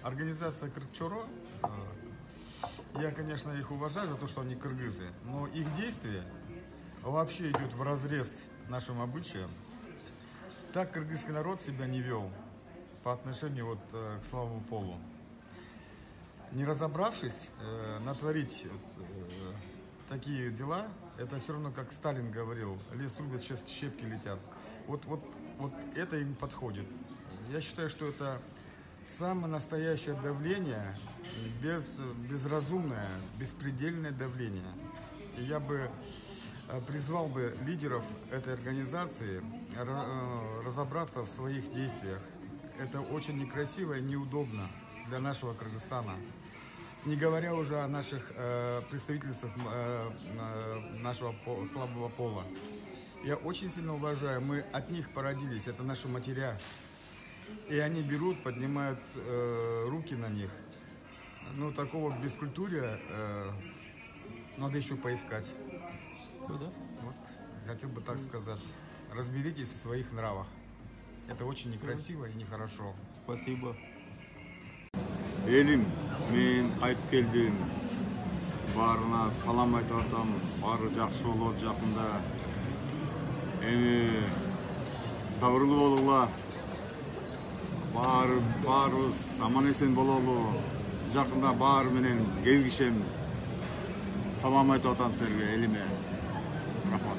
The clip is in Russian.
Организация Кыргчоро, я, конечно, их уважаю за то, что они кыргызы, но их действие вообще идет вразрез нашим обычаям. Так кыргызский народ себя не вел по отношению вот к слабому полу. Не разобравшись, натворить такие дела, это все равно, как Сталин говорил, лес рубят, щепки летят. Вот это им подходит. Я считаю, что это самое настоящее давление, безразумное, беспредельное давление. И я бы призвал бы лидеров этой организации разобраться в своих действиях. Это очень некрасиво и неудобно для нашего Кыргызстана. Не говоря уже о наших представительствах нашего слабого пола. Я очень сильно уважаю, мы от них породились, это наши матеря. И они берут, поднимают руки на них. Ну, такого бескультурия надо еще поискать. Да? Вот, хотел бы так сказать. Разберитесь в своих нравах. Это очень некрасиво и нехорошо. Спасибо. Элим, мен айтып келдим. Баарына салам айтып атам. Баары жакшы болот жакында. Эми сабырлуу болуңлар. Баарыбыз аман эсен бололу. Жакында баары менен кезигишем. Салам айтып атам силерге, элиме. Рахмат.